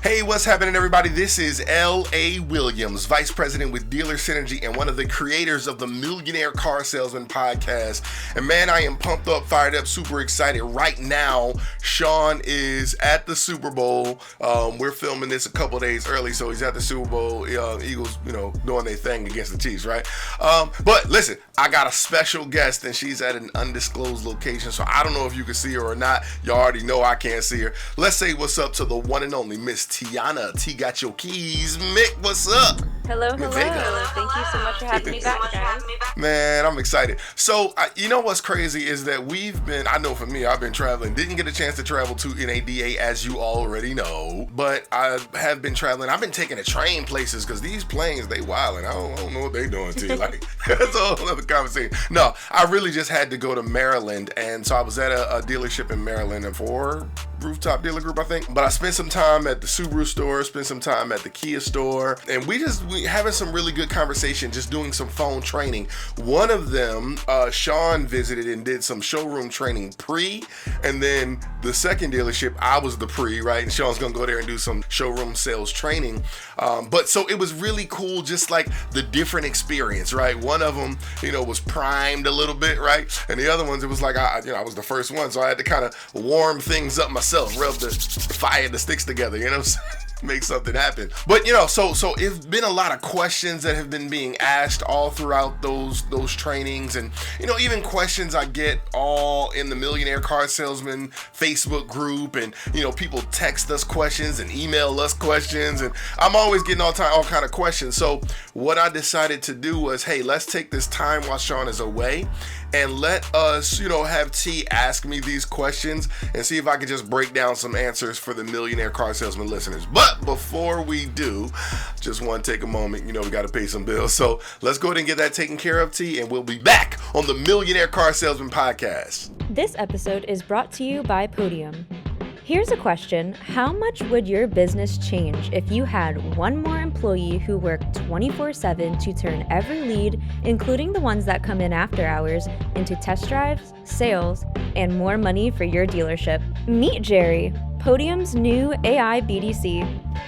Hey, what's happening, everybody? This is L.A. Williams, Vice President with Dealer Synergy and one of the creators of the Millionaire Car Salesman podcast. And man, I am pumped up, fired up, super excited. Right now, Sean is at the Super Bowl. We're filming this a couple days early, so he's at the Super Bowl. Eagles, doing their thing against the Chiefs, right? But listen, I got a special guest, and she's at an undisclosed location, so I don't know if you can see her or not. You already know I can't see her. Let's say what's up to the one and only Miss Tiana. T got your keys. Mick, what's up? Hello. Thank you so much for having me back, guys. Man, I'm excited. So, you know what's crazy is that I know for me, I've been traveling. Didn't get a chance to travel to NADA, as you already know. But I have been traveling. I've been taking a train places because these planes, they wildin'. I don't know what they doing to you. Like, that's a whole other conversation. No, I really just had to go to Maryland. And so I was at a dealership in Maryland for Rooftop Dealer Group, I think. But I spent some time at the Subaru store, spent some time at the Kia store, and we having some really good conversation, just doing some phone training. One of them, Sean visited and did some showroom training pre, and then the second dealership, I was the pre, right? And Sean's gonna go there and do some showroom sales training. But so it was really cool, just like the different experience, right? One of them, was primed a little bit, right? And the other ones, it was like, I was the first one, so I had to kind of warm things up myself, rub the fire, the sticks together, make something happen. But so it's been a lot of questions that have been being asked all throughout those trainings, and even questions I get all in the Millionaire Car Salesman Facebook group, and people text us questions and email us questions, and I'm always getting all kind of questions. So what I decided to do was, hey, let's take this time while Sean is away and let us, have T ask me these questions and see if I can just break down some answers for the Millionaire Car Salesman listeners. But before we do, just want to take a moment, we got to pay some bills. So let's go ahead and get that taken care of, T, and we'll be back on the Millionaire Car Salesman podcast. This episode is brought to you by Podium. Here's a question. How much would your business change if you had one more employee who worked 24/7 to turn every lead, including the ones that come in after hours, into test drives, sales, and more money for your dealership? Meet Jerry, Podium's new AI BDC.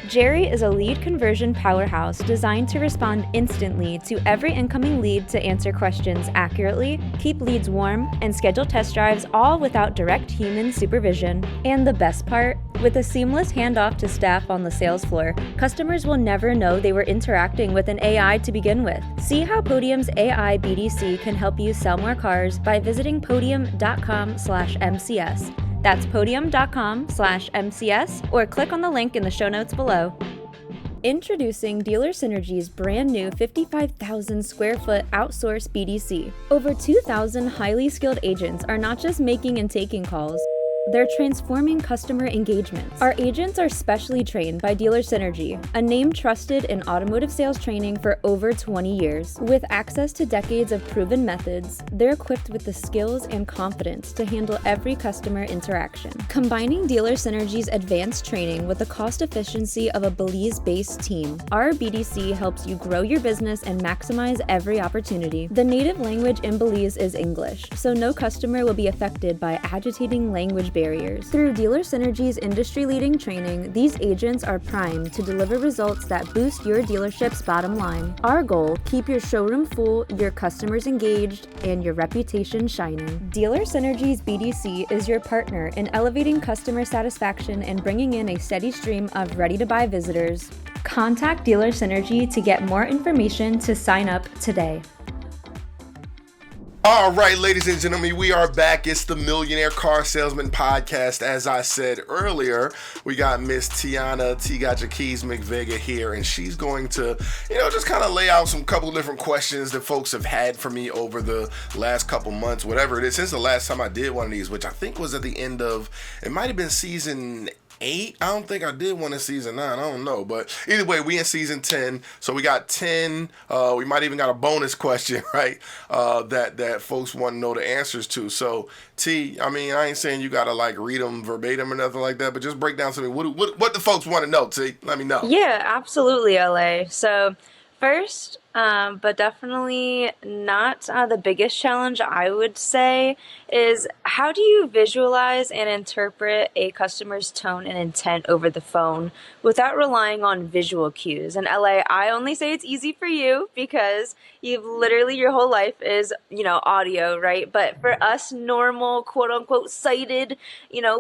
Jerry is a lead conversion powerhouse designed to respond instantly to every incoming lead to answer questions accurately, keep leads warm, and schedule test drives, all without direct human supervision. And the best part? With a seamless handoff to staff on the sales floor, customers will never know they were interacting with an AI to begin with. See how Podium's AI BDC can help you sell more cars by visiting podium.com/MCS. That's podium.com/MCS, or click on the link in the show notes below. Introducing Dealer Synergy's brand new 55,000 square foot outsourced BDC. Over 2,000 highly skilled agents are not just making and taking calls, they're transforming customer engagements. Our agents are specially trained by Dealer Synergy, a name trusted in automotive sales training for over 20 years. With access to decades of proven methods, they're equipped with the skills and confidence to handle every customer interaction. Combining Dealer Synergy's advanced training with the cost efficiency of a Belize-based team, our BDC helps you grow your business and maximize every opportunity. The native language in Belize is English, so no customer will be affected by agitating language barriers. Through Dealer Synergy's industry-leading training, these agents are primed to deliver results that boost your dealership's bottom line. Our goal: keep your showroom full, your customers engaged, and your reputation shining. Dealer Synergy's BDC is your partner in elevating customer satisfaction and bringing in a steady stream of ready-to-buy visitors. Contact Dealer Synergy to get more information to sign up today. All right, ladies and gentlemen, we are back. It's the Millionaire Car Salesman podcast. As I said earlier, we got Miss Tiana T got your keys McVega here, and she's going to, just kind of lay out some couple different questions that folks have had for me over the last couple months, whatever it is, since the last time I did one of these, which I think was at the end of, it might have been season 8. I don't think I did one in season 9. I don't know. But either way, we in season 10. So we got 10. We might even got a bonus question, right? That folks want to know the answers to. So T, I ain't saying you got to like read them verbatim or nothing like that, but just break down something. What the folks want to know, T? Let me know. Yeah, absolutely, LA. So first, but definitely not the biggest challenge, I would say, is how do you visualize and interpret a customer's tone and intent over the phone without relying on visual cues? And LA, I only say it's easy for you because you've literally your whole life is, audio, right? But for us normal, quote unquote, sighted,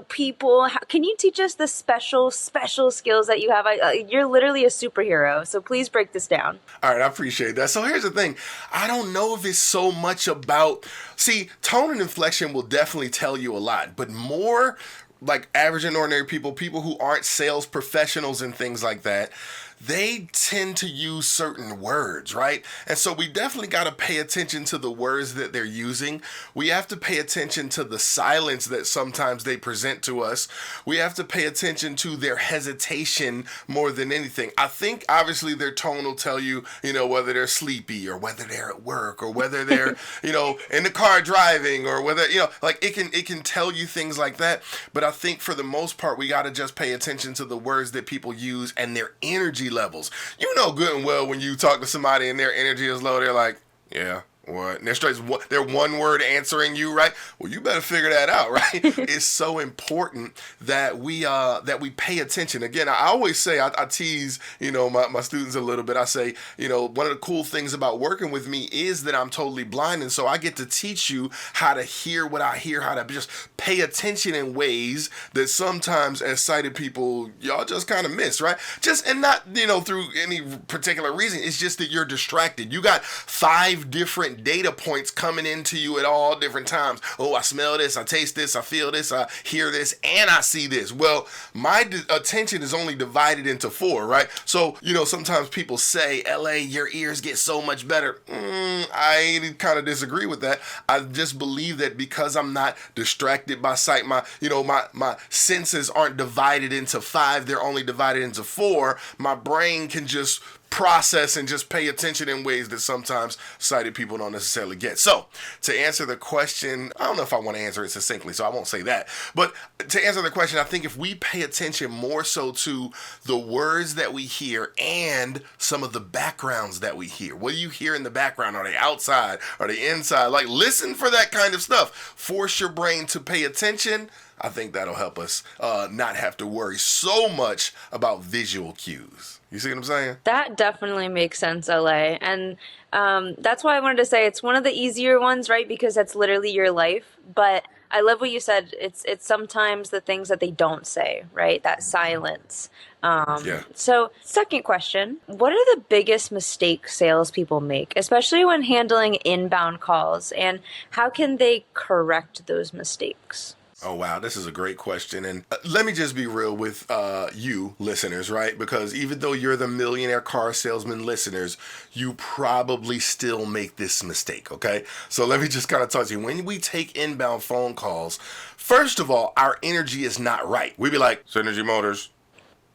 people, can you teach us the special skills that you have? You're literally a superhero. So please break this down. All right, I appreciate that. So here's the thing. I don't know if it's so much about, see, tone and inflection will definitely tell you a lot, but more like average and ordinary people who aren't sales professionals and things like that, they tend to use certain words, right? And so we definitely got to pay attention to the words that they're using. We have to pay attention to the silence that sometimes they present to us. We have to pay attention to their hesitation more than anything. I think obviously their tone will tell you, whether they're sleepy or whether they're at work or whether they're, in the car driving or whether, like it can tell you things like that. But I think for the most part, we got to just pay attention to the words that people use and their energy levels. You know good and well when you talk to somebody and their energy is low, they're like, yeah, what? And they're one word answering you, right? Well, you better figure that out, right? It's so important that we pay attention. Again, I always say, I tease, my students a little bit. I say, one of the cool things about working with me is that I'm totally blind. And so I get to teach you how to hear what I hear, how to just pay attention in ways that sometimes as sighted people, y'all just kind of miss, right? And not, through any particular reason. It's just that you're distracted. You got 5 different data points coming into you at all different times. Oh, I smell this, I taste this, I feel this, I hear this, and I see this. Well, my attention is only divided into 4, right? So, sometimes people say, LA, your ears get so much better. I kind of disagree with that. I just believe that because I'm not distracted by sight, my senses aren't divided into 5, they're only divided into 4. My brain can just process and just pay attention in ways that sometimes sighted people don't necessarily get. So to answer the question, I don't know if I want to answer it succinctly, so I won't say that. But to answer the question, I think if we pay attention more so to the words that we hear and some of the backgrounds that we hear. What do you hear in the background? Are they outside? Are they inside? Like, listen for that kind of stuff. Force your brain to pay attention. I think that'll help us not have to worry so much about visual cues. You see what I'm saying? That definitely makes sense, LA. And that's why I wanted to say it's one of the easier ones, right? Because that's literally your life. But I love what you said. It's sometimes the things that they don't say, right? That silence. Yeah. So, second question, what are the biggest mistakes salespeople make, especially when handling inbound calls? And how can they correct those mistakes? Oh, wow. This is a great question. And let me just be real with you listeners, right? Because even though you're the Millionaire Car Salesman listeners, you probably still make this mistake, okay? So let me just kind of talk to you. When we take inbound phone calls, first of all, our energy is not right. We be like, Synergy Motors.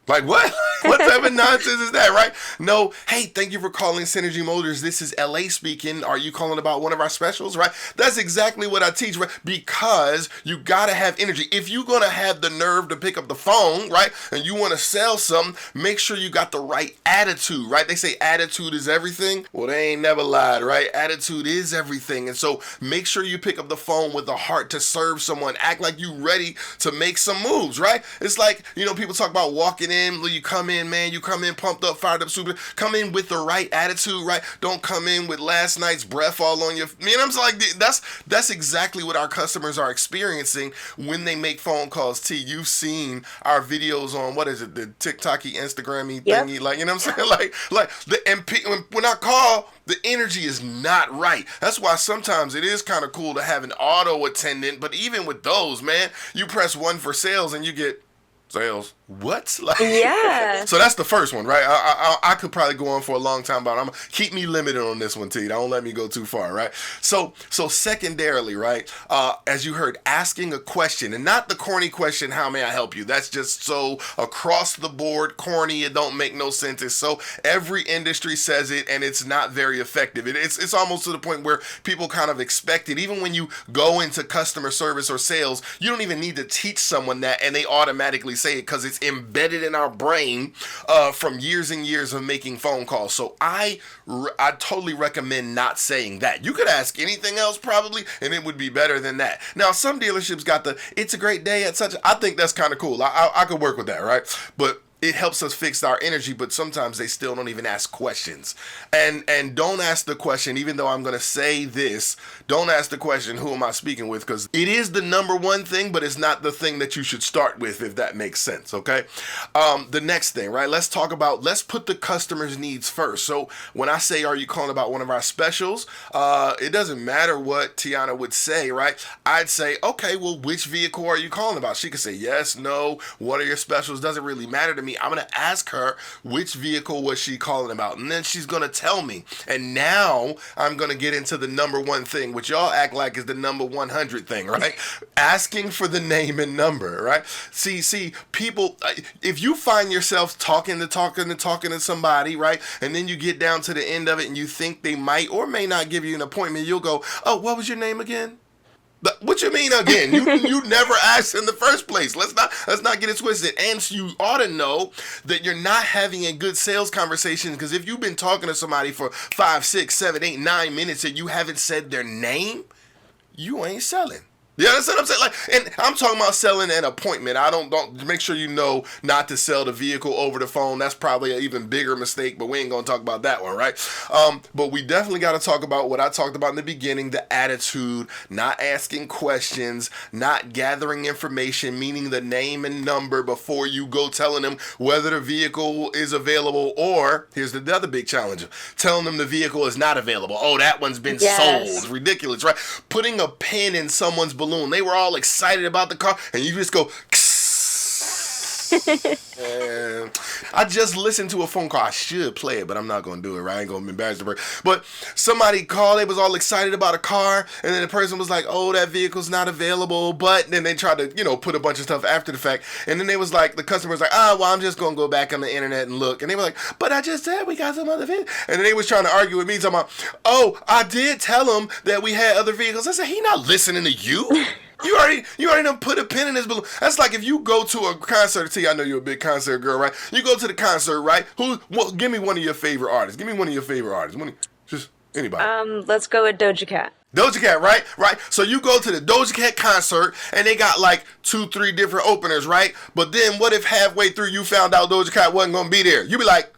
Like, what? What type of nonsense is that, right? No, hey, thank you for calling Synergy Motors. This is LA speaking. Are you calling about one of our specials, right? That's exactly what I teach, right? Because you got to have energy. If you're going to have the nerve to pick up the phone, right, and you want to sell something, make sure you got the right attitude, right? They say attitude is everything. Well, they ain't never lied, right? Attitude is everything. And so make sure you pick up the phone with a heart to serve someone. Act like you ready to make some moves, right? It's like, people talk about walking in. You come in, man, you come in pumped up, fired up, super. Come in with the right attitude, right? Don't come in with last night's breath all on your. I'm like, that's exactly what our customers are experiencing when they make phone calls. T, you've seen our videos on what is it, the TikTok-y, Instagram-y thingy, like, you know what I'm saying? When I call, the energy is not right. That's why sometimes it is kind of cool to have an auto attendant, but even with those, man, you press 1 for sales and you get sales. What? Like, yeah. So that's the first one, right? I could probably go on for a long time, but I'm gonna keep me limited on this one, T. Don't let me go too far, right? So secondarily, right? As you heard, asking a question, and not the corny question, "How may I help you?" That's just so across the board corny. It don't make no sense. It's so every industry says it, and it's not very effective. It's almost to the point where people kind of expect it. Even when you go into customer service or sales, you don't even need to teach someone that, and they automatically say it because it's embedded in our brain from years and years of making phone calls. So I totally recommend not saying that. You could ask anything else probably, and it would be better than that. Now, some dealerships got the "it's a great day at such." I think that's kind of cool. I could work with that, right? But it helps us fix our energy, but sometimes they still don't even ask questions. And don't ask the question, even though I'm going to say this, don't ask the question, who am I speaking with? Because it is the number one thing, but it's not the thing that you should start with, if that makes sense, okay? The next thing, right? Let's put the customer's needs first. So when I say, are you calling about one of our specials? It doesn't matter what Tiana would say, right? I'd say, okay, well, which vehicle are you calling about? She could say yes, no, what are your specials? Doesn't really matter to me. I'm going to ask her which vehicle was she calling about, and then she's going to tell me. And now I'm going to get into the number one thing, which y'all act like is the number 100 thing, right? Asking for the name and number, right? See, people, if you find yourself talking to somebody, right? And then you get down to the end of it and you think they might or may not give you an appointment, you'll go, oh, what was your name again? What you mean again? You never asked in the first place. Let's not get it twisted. And you ought to know that you're not having a good sales conversation, because if you've been talking to somebody for 5, 6, 7, 8, 9 minutes and you haven't said their name, you ain't selling. You understand what I'm saying? And I'm talking about selling an appointment. I don't make sure you know not to sell the vehicle over the phone. That's probably an even bigger mistake, but we ain't gonna talk about that one, right? But we definitely got to talk about what I talked about in the beginning: the attitude, not asking questions, not gathering information, meaning the name and number before you go telling them whether the vehicle is available, or here's the other big challenge: telling them the vehicle is not available. Oh, that one's been sold. Ridiculous, right? Putting a pin in someone's balloon. They were all excited about the car, and you just go. And I just listened to a phone call. I should play it, but I'm not going to do it, right? I ain't going to embarrass the person. But somebody called. They was all excited about a car, and then the person was like, oh, that vehicle's not available. But then they tried to, put a bunch of stuff after the fact. And then they was like, the customer was like, well, I'm just going to go back on the internet and look. And they were like, but I just said we got some other vehicles. And then they was trying to argue with me, talking about, oh, I did tell him that we had other vehicles. I said, he not listening to you. You already done put a pin in his balloon. That's like if you go to a concert. T, I know you're a big concert girl, right? You go to the concert, right? Give me one of your favorite artists. Just anybody. Let's go with Doja Cat. Doja Cat, right? Right. So you go to the Doja Cat concert and they got like 2-3 different openers, right? But then what if halfway through you found out Doja Cat wasn't gonna be there? You be like,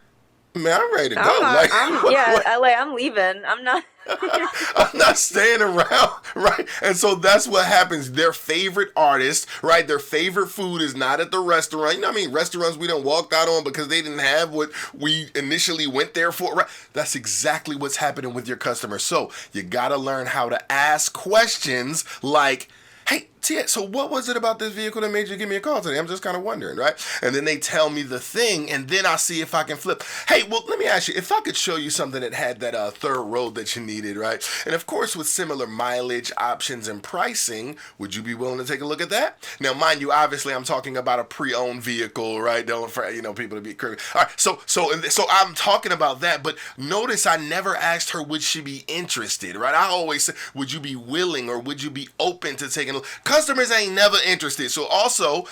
man, I'm ready to go. LA, I'm leaving. I'm not. I'm not staying around, right? And so that's what happens. Their favorite artist, right? Their favorite food is not at the restaurant. You know what I mean? Restaurants we done walked out on because they didn't have what we initially went there for, right? That's exactly what's happening with your customers. So you got to learn how to ask questions like, hey, Tia, so what was it about this vehicle that made you give me a call today? I'm just kind of wondering, right? And then they tell me the thing, and then I see if I can flip. Hey, well, let me ask you, if I could show you something that had that third row that you needed, right? And of course, with similar mileage, options, and pricing, would you be willing to take a look at that? Now, mind you, obviously, I'm talking about a pre-owned vehicle, right? Don't for people to be crazy. All right, so I'm talking about that, but notice I never asked her would she be interested, right? I always say, would you be willing or would you be open to taking a look? Customers ain't never interested. So also,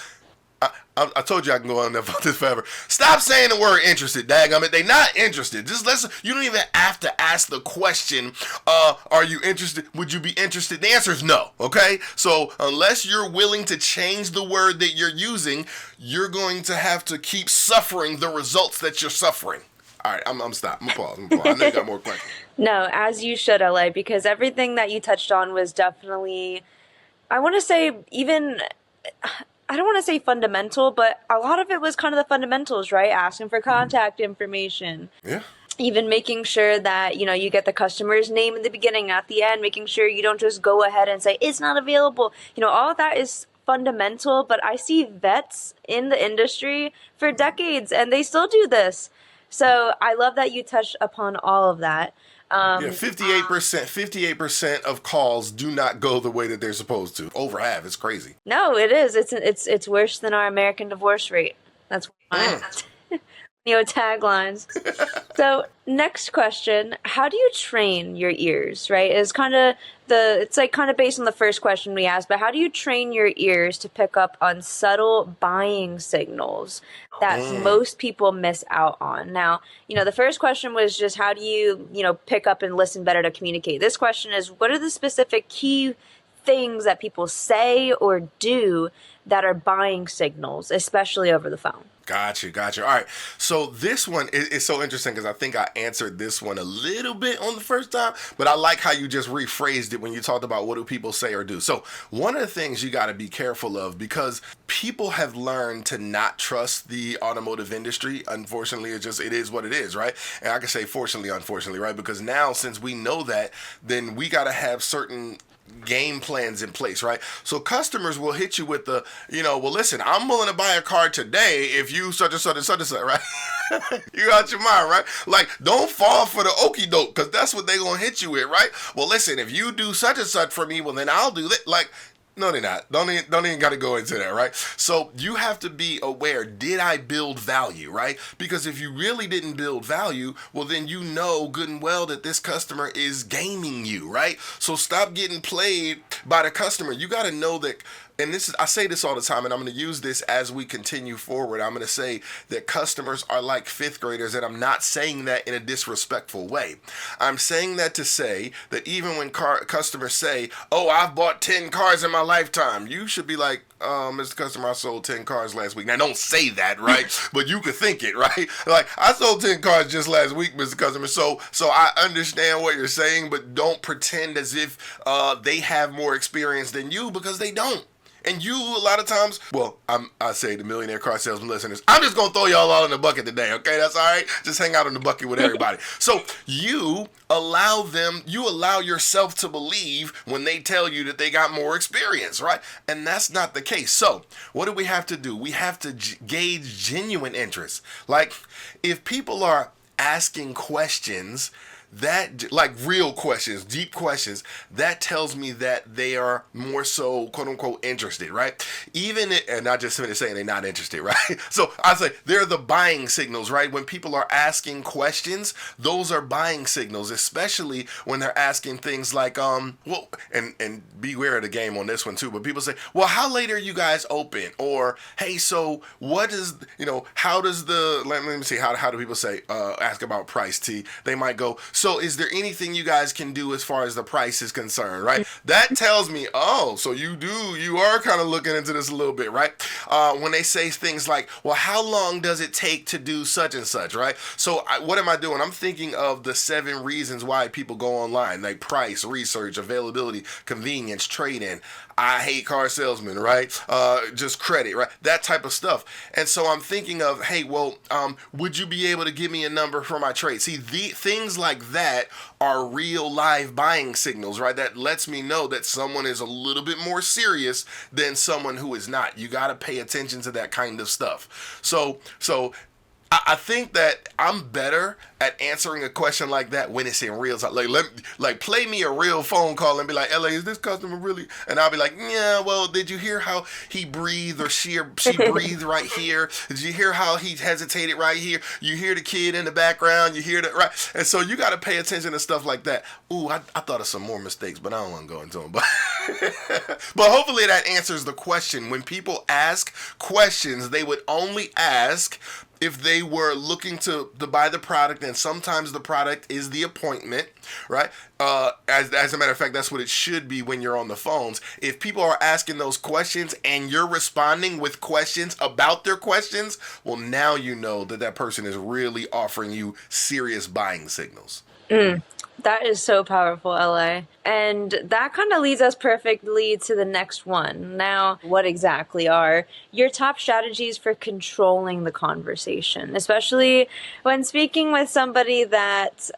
I told you I can go on about this forever. Stop saying the word interested, daggum it. They not interested. Just listen. You don't even have to ask the question, are you interested? Would you be interested? The answer is no, okay? So unless you're willing to change the word that you're using, you're going to have to keep suffering the results that you're suffering. All right, I'm stop. I'm gonna pause. I know you got more questions. No, as you should, LA, because everything that you touched on was definitely, I want to say I don't want to say fundamental, but a lot of it was kind of the fundamentals, right? Asking for contact information. Yeah. Even making sure that, you get the customer's name in the beginning, at the end, making sure you don't just go ahead and say, it's not available. All of that is fundamental, but I see vets in the industry for decades, and they still do this. So I love that you touched upon all of that. 58% of calls do not go the way that they're supposed to. Over half. It's crazy. No, it is. It's worse than our American divorce rate. That's one of my taglines. So next question, how do you train your ears, right? Is kind of it's like kind of based on the first question we asked, but how do you train your ears to pick up on subtle buying signals that most people miss out on? Now, the first question was just how do you, pick up and listen better to communicate? This question is, what are the specific key things that people say or do that are buying signals, especially over the phone? Gotcha. All right. So this one is so interesting because I think I answered this one a little bit on the first time, but I like how you just rephrased it when you talked about what do people say or do. So one of the things you got to be careful of, because people have learned to not trust the automotive industry. Unfortunately, it is what it is, right? And I can say fortunately, unfortunately, right? Because now since we know that, then we got to have certain game plans in place, right? So customers will hit you with the, well, listen, I'm willing to buy a car today if you such and such and such and such, right? You out your mind, right? Like, don't fall for the okie doke, because that's what they gonna hit you with, right? Well, listen, if you do such and such for me, well, then I'll do that. Like, no, they're not. Don't even got to go into that, right? So you have to be aware, did I build value, right? Because if you really didn't build value, well, then you know good and well that this customer is gaming you, right? So stop getting played by the customer. You got to know that, and I say this all the time, and I'm going to use this as we continue forward. I'm going to say that customers are like fifth graders, and I'm not saying that in a disrespectful way. I'm saying that to say that even when customers say, oh, I've bought 10 cars in my lifetime, you should be like, Mr. Customer, I sold 10 cars last week. Now, don't say that, right? But you could think it, right? Like, I sold 10 cars just last week, Mr. Customer. So I understand what you're saying, but don't pretend as if they have more experience than you, because they don't. And you, a lot of times, well, I say the Millionaire Car Salesman listeners, I'm just going to throw y'all all in the bucket today, okay? That's all right? Just hang out in the bucket with everybody. So you allow yourself to believe when they tell you that they got more experience, right? And that's not the case. So what do we have to do? We have to gauge genuine interest. Like, if people are asking questions, that, like, real questions, deep questions, that tells me that they are more so, quote unquote, interested, right? And not just saying they're not interested, right? So I say they're the buying signals, right? When people are asking questions, those are buying signals, especially when they're asking things like, well, and beware of the game on this one too, but people say, well, how late are you guys open? Or, hey, so what is, how does let me see, how do people say, ask about price, T? They might go, so is there anything you guys can do as far as the price is concerned, right? That tells me, oh, so you are kind of looking into this a little bit, right? When they say things like, well, how long does it take to do such and such, right? So what am I doing? I'm thinking of the 7 reasons why people go online, like price, research, availability, convenience, trade-in. I hate car salesmen, right? Just credit, right? That type of stuff. And so I'm thinking of, hey, well, would you be able to give me a number for my trade? See, things like that are real live buying signals, right? That lets me know that someone is a little bit more serious than someone who is not. You got to pay attention to that kind of stuff. So I think that I'm better at answering a question like that when it's in real time. Like play me a real phone call and be like, LA, is this customer really? And I'll be like, yeah, well, did you hear how he breathed or she breathed right here? Did you hear how he hesitated right here? You hear the kid in the background, you hear that, right? And so you got to pay attention to stuff like that. Ooh, I thought of some more mistakes, but I don't want to go into them. But hopefully that answers the question. When people ask questions, they would only ask if they were looking to buy the product, and sometimes the product is the appointment, right? As a matter of fact, that's what it should be when you're on the phones. If people are asking those questions and you're responding with questions about their questions, well, now you know that person is really offering you serious buying signals. That is so powerful, LA. And that kind of leads us perfectly to the next one. Now, what exactly are your top strategies for controlling the conversation, especially when speaking with somebody that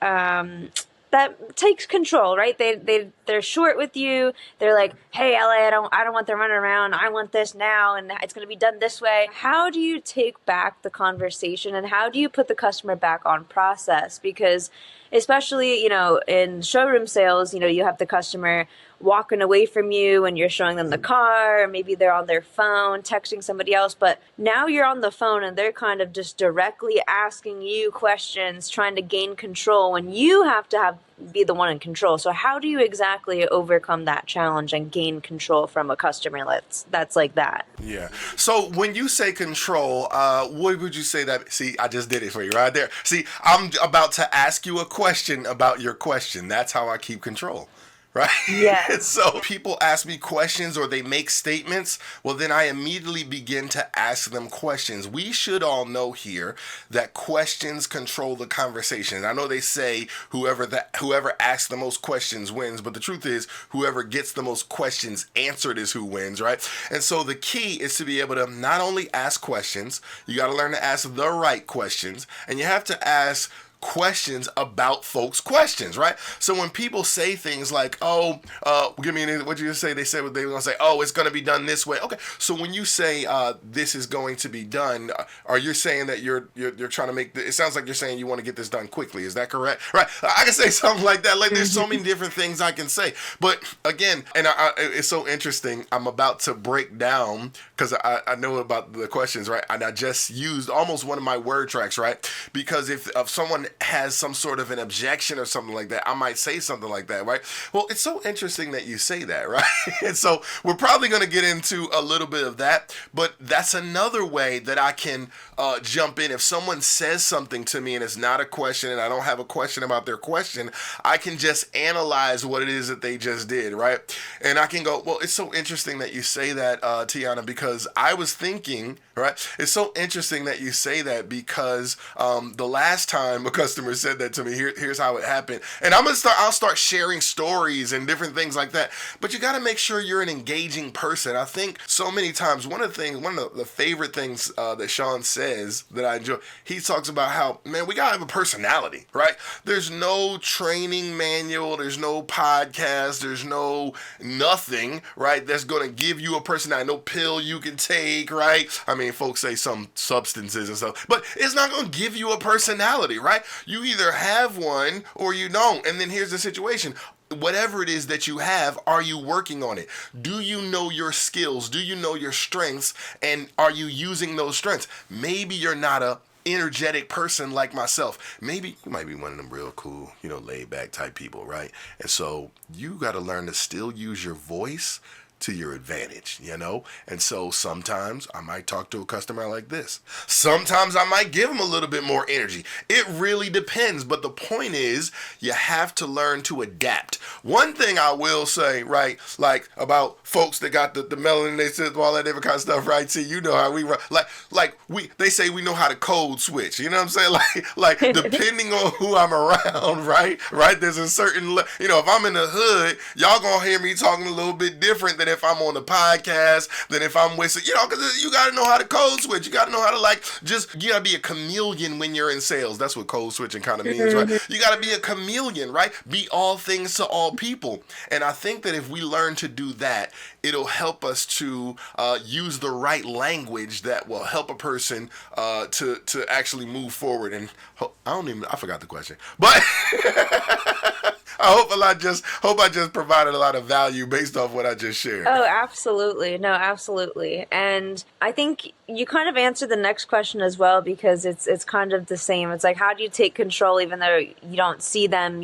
takes control, right? They're short with you. They're like, hey, LA, I don't want them running around. I want this now, and it's going to be done this way. How do you take back the conversation, and how do you put the customer back on process? Because especially, in showroom sales, you have the customer walking away from you and you're showing them the car, or maybe they're on their phone texting somebody else, but now you're on the phone and they're kind of just directly asking you questions, trying to gain control when you have to be the one in control. So how do you exactly overcome that challenge and gain control from a customer that's like that? Yeah. So when you say control, what would you say that? See, I just did it for you right there. See, I'm about to ask you a question about your question. That's how I keep control. Right? Yeah. So people ask me questions or they make statements. Well, then I immediately begin to ask them questions. We should all know here that questions control the conversation. I know they say whoever asks the most questions wins, but the truth is whoever gets the most questions answered is who wins, right? And so the key is to be able to not only ask questions, you got to learn to ask the right questions, and you have to ask questions about folks' questions, right? So when people say things like, give me what you say, they said what they were going to say, it's going to be done this way. Okay, so when you say this is going to be done, are you saying that you're trying to make, it sounds like you're saying you want to get this done quickly. Is that correct? Right, I can say something like that. Like there's so many different things I can say. But again, and it's so interesting, I'm about to break down, because I know about the questions, right? And I just used almost one of my word tracks, right? Because if someone has some sort of an objection or something like that, I might say something like that, right? Well, it's so interesting that you say that, right? And so we're probably going to get into a little bit of that, but that's another way that I can jump in. If someone says something to me and it's not a question and I don't have a question about their question, I can just analyze what it is that they just did, right? And I can go, well, it's so interesting that you say that, Tiana, because I was thinking, right? It's so interesting that you say that because the last time a customer said that to me, here's how it happened. And I'll start sharing stories and different things like that. But you got to make sure you're an engaging person. I think so many times, one of the favorite things that Sean says that I enjoy, he talks about how, man, we got to have a personality, right? There's no training manual, there's no podcast, there's no nothing, right? That's going to give you a personality, no pill you can take, right? I mean, folks say some substances and stuff, but it's not going to give you a personality, right? You either have one or you don't. And then here's the situation. Whatever it is that you have, are you working on it? Do you know your skills? Do you know your strengths? And are you using those strengths? Maybe you're not a energetic person like myself. Maybe you might be one of them real cool, laid back type people, right? And so you got to learn to still use your voice to your advantage, And so sometimes I might talk to a customer like this. Sometimes I might give them a little bit more energy. It really depends. But the point is, you have to learn to adapt. One thing I will say, right, like about folks that got the melanin, they said all that different kind of stuff, right? See, you know how we run. They say we know how to code switch. You know what I'm saying? Like depending on who I'm around, right? There's a certain, if I'm in the hood, y'all gonna hear me talking a little bit different than if I'm on the podcast, than if I'm with, because you got to know how to code switch. You got to know how to you got to be a chameleon when you're in sales. That's what code switching kind of means, right? You got to be a chameleon, right? Be all things to all people. And I think that if we learn to do that, it'll help us to use the right language that will help a person to actually move forward. And I forgot the question, but I hope I just provided a lot of value based off what I just shared. Oh, absolutely. No, absolutely. And I think you kind of answered the next question as well, because it's kind of the same. It's like, how do you take control even though you don't see them,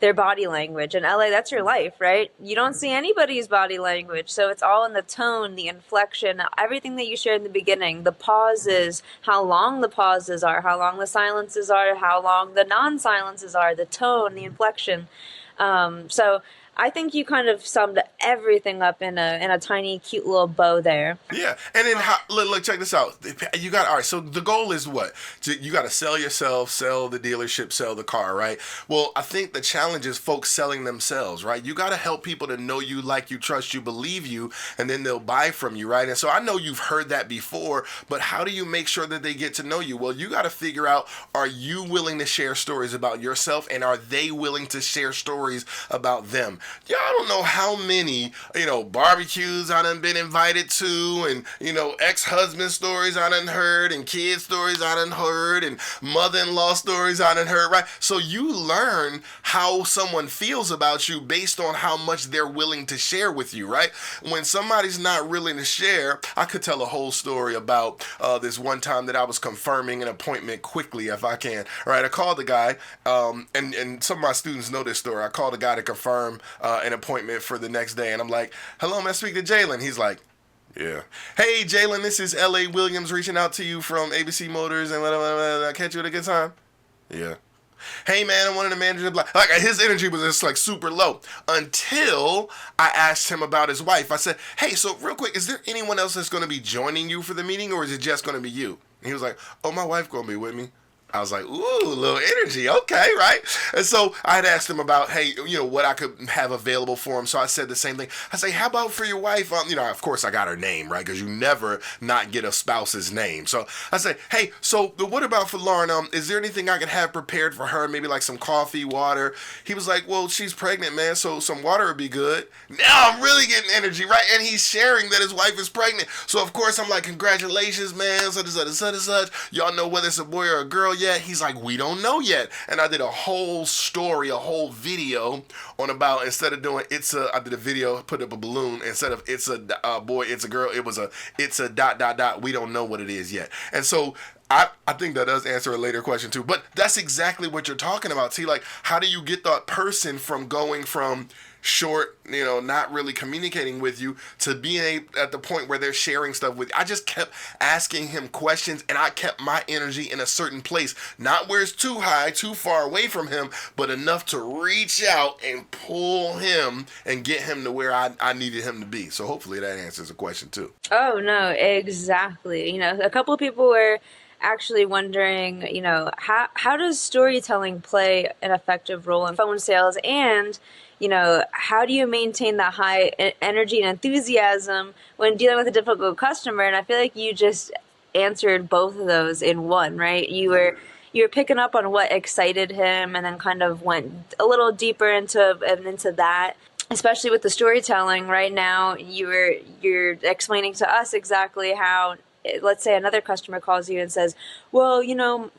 their body language? In LA, that's your life, right? You don't see anybody's body language. So it's all in the tone, the inflection, everything that you shared in the beginning, the pauses, how long the pauses are, how long the silences are, how long the non-silences are, the tone, the inflection. So I think you kind of summed everything up in a tiny, cute little bow there. Yeah, and then look, check this out. You got all right. So the goal is what? You got to sell yourself, sell the dealership, sell the car, right? Well, I think the challenge is folks selling themselves, right? You got to help people to know you, like you, trust you, believe you, and then they'll buy from you, right? And so I know you've heard that before, but how do you make sure that they get to know you? Well, you got to figure out: are you willing to share stories about yourself, and are they willing to share stories about them? Y'all don't know how many, barbecues I done been invited to, and, ex-husband stories I done heard, and kid stories I done heard, and mother-in-law stories I done heard, right? So you learn how someone feels about you based on how much they're willing to share with you, right? When somebody's not willing to share, I could tell a whole story about this one time that I was confirming an appointment quickly, if I can. All right, I called the guy, and some of my students know this story. I called the guy to confirm an appointment for the next day, and I'm like, hello, may I speak to Jalen? He's like, yeah. Hey, Jalen, this is L.A. Williams reaching out to you from ABC Motors, and I catch you at a good time? Yeah. Hey man, I'm one of the managers. Like his energy was just like super low until I asked him about his wife. I said, hey, so real quick, is there anyone else that's going to be joining you for the meeting, or is it just going to be you? And he was like, oh, my wife going to be with me. I was like, ooh, a little energy. Okay, right? And so I had asked him about, hey, what I could have available for him. So I said the same thing. I say, how about for your wife? Of course I got her name, right? Because you never not get a spouse's name. So I said, hey, so what about for Lauren? Is there anything I could have prepared for her? Maybe like some coffee, water? He was like, well, she's pregnant, man, so some water would be good. Now I'm really getting energy, right? And he's sharing that his wife is pregnant. So of course I'm like, congratulations, man, such and such and such. Y'all know whether it's a boy or a girl yet? He's like, we don't know yet. And I did a whole story, a whole video on about, instead of doing I did a video, put up a balloon. Instead of it's a boy, it's a girl, it's a ... We don't know what it is yet. And so I think that does answer a later question too. But that's exactly what you're talking about, T. Like, how do you get that person from going from short, not really communicating with you to being at the point where they're sharing stuff with you? I just kept asking him questions, and I kept my energy in a certain place, not where it's too high, too far away from him, but enough to reach out and pull him and get him to where I needed him to be. So hopefully that answers the question too. Oh, no, exactly. A couple of people were actually wondering, how does storytelling play an effective role in phone sales, and how do you maintain that high energy and enthusiasm when dealing with a difficult customer? And I feel like you just answered both of those in one, right? You were picking up on what excited him, and then kind of went a little deeper into that. Especially with the storytelling right now, you're explaining to us exactly how, let's say another customer calls you and says, well,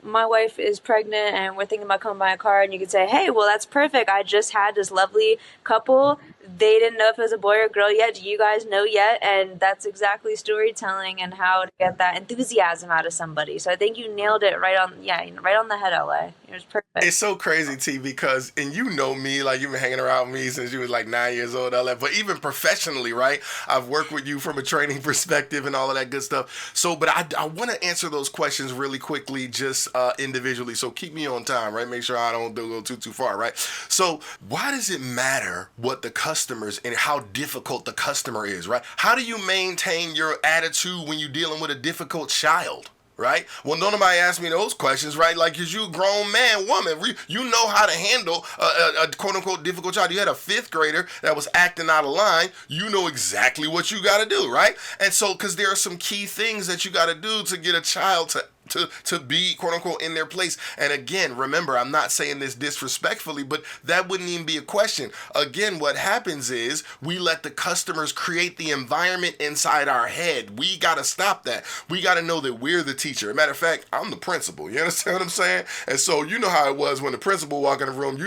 my wife is pregnant and we're thinking about coming by a car. And you could say, hey, well, that's perfect. I just had this lovely couple. They didn't know if it was a boy or a girl yet. Do you guys know yet? And that's exactly storytelling and how to get that enthusiasm out of somebody. So I think you nailed it right on the head, LA. It was perfect. It's so crazy, T, because, and you know me, like you've been hanging around me since you was like 9 years old, LA, but even professionally, right? I've worked with you from a training perspective and all of that good stuff. So, but I want to answer those questions really quickly, just individually. So keep me on time, right? Make sure I don't go too far, right? So why does it matter what the customers and how difficult the customer is, right? How do you maintain your attitude when you're dealing with a difficult child? Right? Well, nobody asked me those questions, right? Like, because you a grown man, woman, you know how to handle a quote-unquote difficult child. You had a 5th grader that was acting out of line. You know exactly what you got to do, right? And so, because there are some key things that you got to do to get a child to be quote unquote in their place. And again, remember, I'm not saying this disrespectfully, but that wouldn't even be a question. Again, what happens is we let the customers create the environment inside our head. We got to stop that. We got to know that we're the teacher. As a matter of fact, I'm the principal. You understand what I'm saying? And so you know how it was when the principal walk in the room,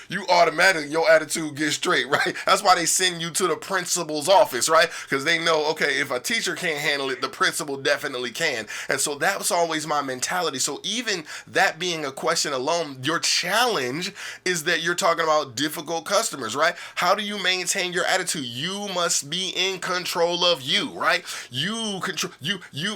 you automatically, your attitude gets straight, right? That's why they send you to the principal's office, right? Because they know, okay, if a teacher can't handle it, the principal definitely can. And so that was always my mentality. So even that being a question alone, your challenge is that you're talking about difficult customers, right? How do you maintain your attitude? You must be in control of you, right? You control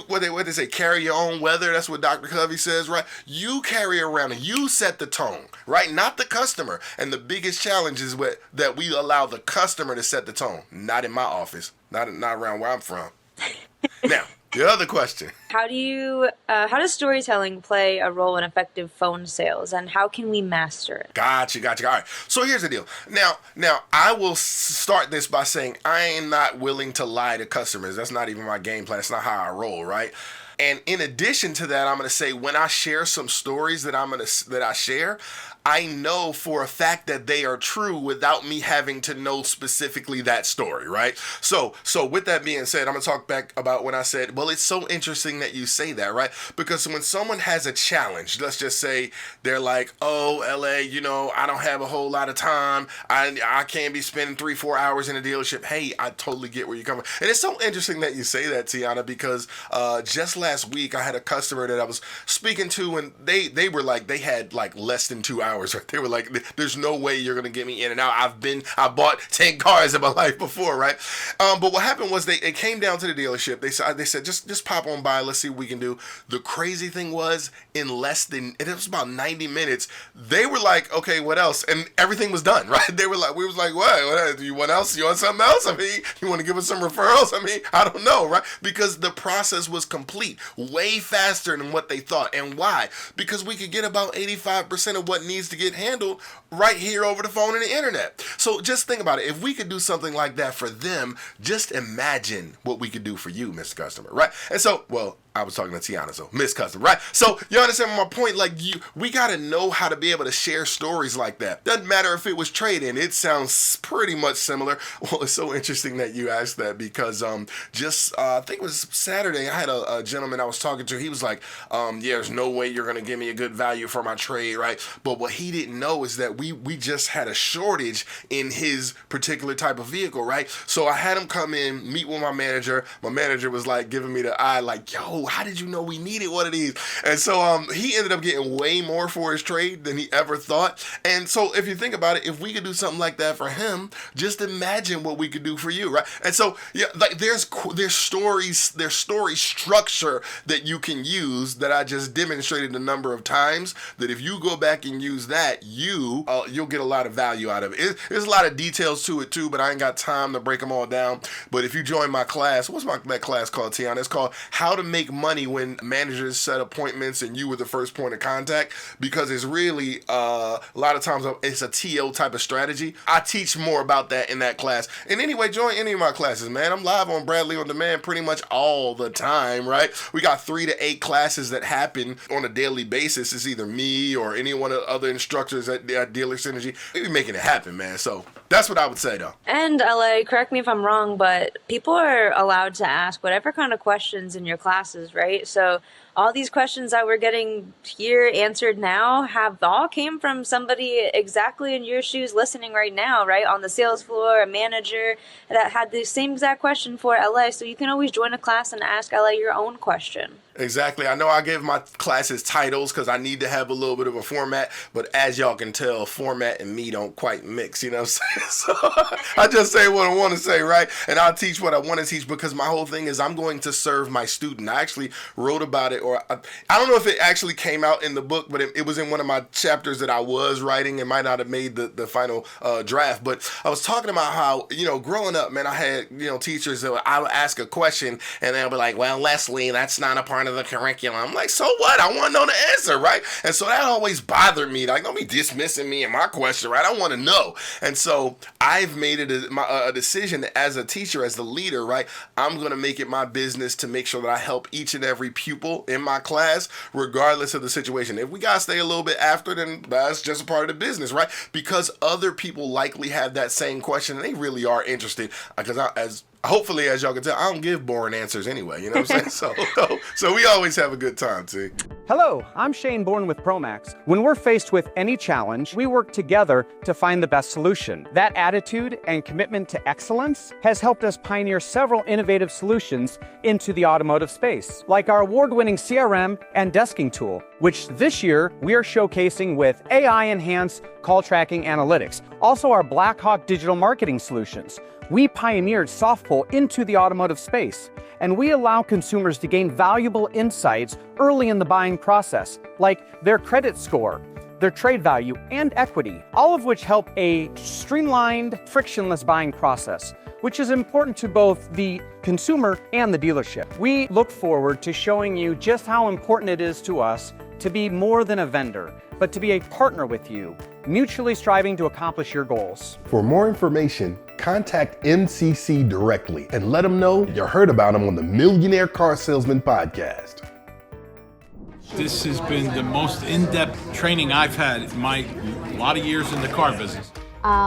what they say, carry your own weather. That's what Dr. Covey says, right? You carry around and you set the tone, right? Not the customer. And the biggest challenge is that we allow the customer to set the tone. Not in my office, not around where I'm from. Now, the other question. How does storytelling play a role in effective phone sales, and how can we master it? Gotcha. All right. So here's the deal. Now I will start this by saying I am not willing to lie to customers. That's not even my game plan. That's not how I roll, right? And in addition to that, I'm going to say when I share some stories that I share, I know for a fact that they are true without me having to know specifically that story, right? So with that being said, I'm going to talk back about when I said, well, it's so interesting that you say that, right? Because when someone has a challenge, let's just say they're like, oh, LA, I don't have a whole lot of time. I can't be spending 3-4 hours in a dealership. Hey, I totally get where you're coming. And it's so interesting that you say that, Tiana, because just last week I had a customer that I was speaking to, and they were like, they had like less than 2 hours. Right? They were like, there's no way you're going to get me in and out. I bought 10 cars in my life before, right? But what happened was they came down to the dealership. They said, just pop on by. Let's see what we can do. The crazy thing was it was about 90 minutes. They were like, okay, what else? And everything was done, right? We was like, what? Do you want else? You want something else? I mean, you want to give us some referrals? I mean, I don't know, right? Because the process was complete, way faster than what they thought. And why? Because we could get about 85% of what needs to get handled right here over the phone and the internet. So just think about it. If we could do something like that for them, just imagine what we could do for you, Mr. Customer, right? And so, well, I was talking to Tiana, so Miss Customer, right? So you understand my point? Like we gotta know how to be able to share stories like that. Doesn't matter if it was trade-in. It sounds pretty much similar. Well, it's so interesting that you asked that because I think it was Saturday. I had a gentleman I was talking to. He was like, yeah, there's no way you're gonna give me a good value for my trade, right? But what he didn't know is that we just had a shortage in his particular type of vehicle, right? So I had him come in, meet with my manager. My manager was like giving me the eye, like, yo, how did you know we needed one of these? And so he ended up getting way more for his trade than he ever thought. And so if you think about it, if we could do something like that for him, just imagine what we could do for you, right? And so yeah, like there's story structure that you can use that I just demonstrated a number of times, that if you go back and use that, you'll get a lot of value out of it. There's a lot of details to it too, but I ain't got time to break them all down. But if you join my class, what's that class called, Tiana? It's called How to Make Money When Managers Set Appointments and You Were the First Point of Contact, because it's really a lot of times it's a TO type of strategy. I teach more about that in that class. And anyway, join any of my classes, man. I'm live on Bradley On Demand pretty much all the time, right? We got 3 to 8 classes that happen on a daily basis. It's either me or any one of the other instructors at Dealer Synergy. We be making it happen, man. So that's what I would say, though. And LA, correct me if I'm wrong, but people are allowed to ask whatever kind of questions in your classes, right? So all these questions that we're getting here answered now have all came from somebody exactly in your shoes listening right now, right? On the sales floor, a manager that had the same exact question for LA. So you can always join a class and ask LA your own question. Exactly. I know I give my classes titles because I need to have a little bit of a format, but as y'all can tell, format and me don't quite mix, you know what I'm saying? So I just say what I want to say, right? And I'll teach what I want to teach, because my whole thing is I'm going to serve my student. I actually wrote about it, or I don't know if it actually came out in the book, but it was in one of my chapters that I was writing. It might not have made the final draft, but I was talking about how, growing up, man, I had, teachers that I would ask a question and they'll be like, well, Leslie, that's not a part of the curriculum. I'm like, so what? I want to know the answer, right? And so that always bothered me. Like, don't be dismissing me and my question, right? I want to know. And so I've made it a decision as a teacher, as the leader, right? I'm going to make it my business to make sure that I help each and every pupil in my class, regardless of the situation. If we got to stay a little bit after, then that's just a part of the business, right? Because other people likely have that same question and they really are interested. Because hopefully, as y'all can tell, I don't give boring answers anyway, you know what I'm saying? So we always have a good time, T. Hello, I'm Shane Bourne with Promax. When we're faced with any challenge, we work together to find the best solution. That attitude and commitment to excellence has helped us pioneer several innovative solutions into the automotive space, like our award-winning CRM and desking tool, which this year we are showcasing with AI-enhanced call tracking analytics. Also our Blackhawk digital marketing solutions. We pioneered soft pull into the automotive space, and we allow consumers to gain valuable insights early in the buying process, like their credit score, their trade value, and equity, all of which help a streamlined, frictionless buying process, which is important to both the consumer and the dealership. We look forward to showing you just how important it is to us to be more than a vendor, but to be a partner with you, mutually striving to accomplish your goals. For more information, contact MCC directly and let them know you heard about them on the Millionaire Car Salesman podcast. This has been the most in-depth training I've had in my lot of years in the car business.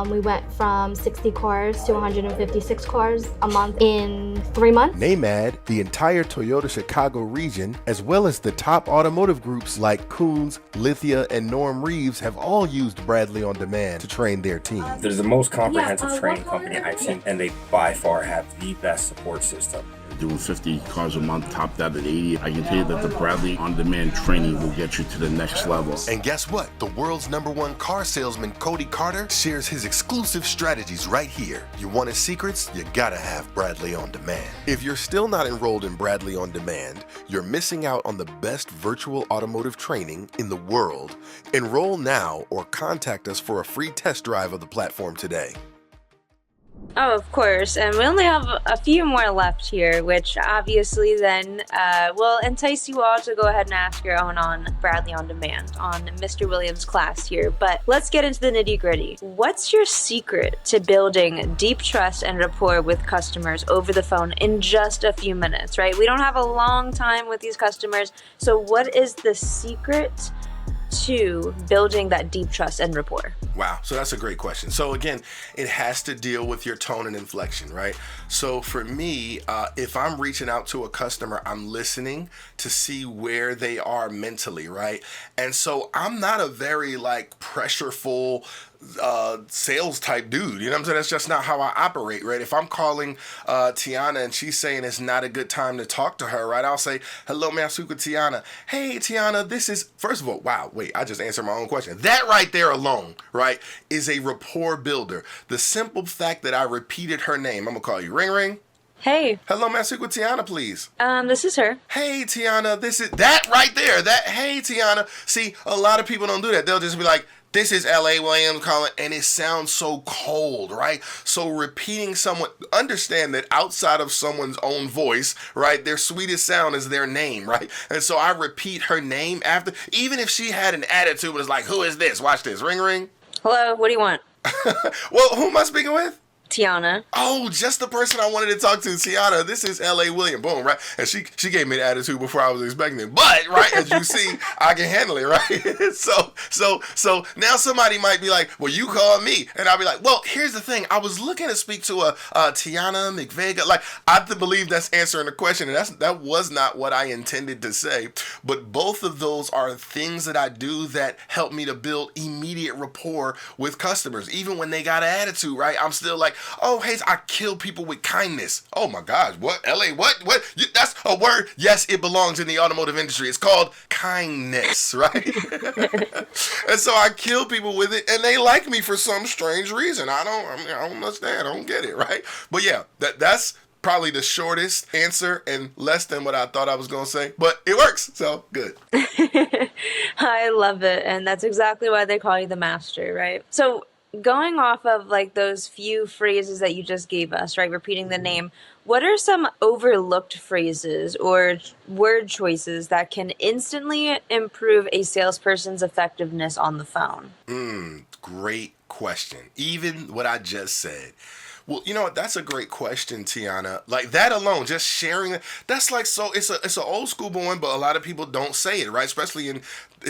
We went from 60 cars to 156 cars a month in 3 months. NAMAD, the entire Toyota Chicago region, as well as the top automotive groups like Koons, Lithia, and Norm Reeves have all used Bradley On Demand to train their team. They're the most comprehensive training company I've seen, and they by far have the best support system. Doing 50 cars a month, topped out at 80. I can tell you that the Bradley On Demand training will get you to the next level. And guess what? The world's #1 car salesman, Cody Carter, shares his exclusive strategies right here. You want his secrets? You gotta have Bradley On Demand. If you're still not enrolled in Bradley On Demand, you're missing out on the best virtual automotive training in the world. Enroll now or contact us for a free test drive of the platform today. Oh, of course, and we only have a few more left here, which obviously then will entice you all to go ahead and ask your own on Bradley On Demand, on Mr. Williams' class here. But let's get into the nitty-gritty. What's your secret to building deep trust and rapport with customers over the phone in just a few minutes, right? We don't have a long time with these customers, so what is the secret to building that deep trust and rapport? Wow, so that's a great question. So again, it has to deal with your tone and inflection, right? So for me, if I'm reaching out to a customer, I'm listening to see where they are mentally, right? And so I'm not a very pressureful sales type dude, you know what I'm saying? That's just not how I operate, right? If I'm calling Tiana and she's saying it's not a good time to talk to her, right? I'll say, hello, may I speak with Tiana? Hey, Tiana, this is, first of all, wow, wait, I just answered my own question. That right there alone, right, is a rapport builder. The simple fact that I repeated her name, I'm gonna call you, ring, ring. Hey. Hello, may I speak with Tiana, please? This is her. Hey, Tiana, this is, that right there, that, hey, Tiana. See, a lot of people don't do that. They'll just be like, this is L.A. Williams calling, and it sounds so cold, right? So repeating someone, understand that outside of someone's own voice, right, their sweetest sound is their name, right? And so I repeat her name after, even if she had an attitude, was like, who is this? Watch this, ring, ring. Hello, what do you want? Well, who am I speaking with? Tiana. Oh, just the person I wanted to talk to, Tiana. This is L.A. William. Boom, right? And she gave me the attitude before I was expecting it. But, right, as you see, I can handle it, right? So now somebody might be like, well, you called me. And I'll be like, well, here's the thing. I was looking to speak to a Tiana McVega. Like, I have to believe that's answering the question. And that was not what I intended to say. But both of those are things that I do that help me to build immediate rapport with customers. Even when they got an attitude, right? I'm still like, oh, hey, I kill people with kindness. Oh my gosh, what? LA, what? That's a word. Yes, it belongs in the automotive industry. It's called kindness, right? And so I kill people with it, and they like me for some strange reason. I don't understand. I don't get it, right? But yeah, that's probably the shortest answer and less than what I thought I was going to say, but it works, so good. I love it, and that's exactly why they call you the master, right? So going off of those few phrases that you just gave us, right, repeating the name, what are some overlooked phrases or word choices that can instantly improve a salesperson's effectiveness on the phone? Great question. Even what I just said. Well, you know what? That's a great question, Tiana. Like that alone, just sharing it, that's like, so it's an old school one, but a lot of people don't say it, right? Especially in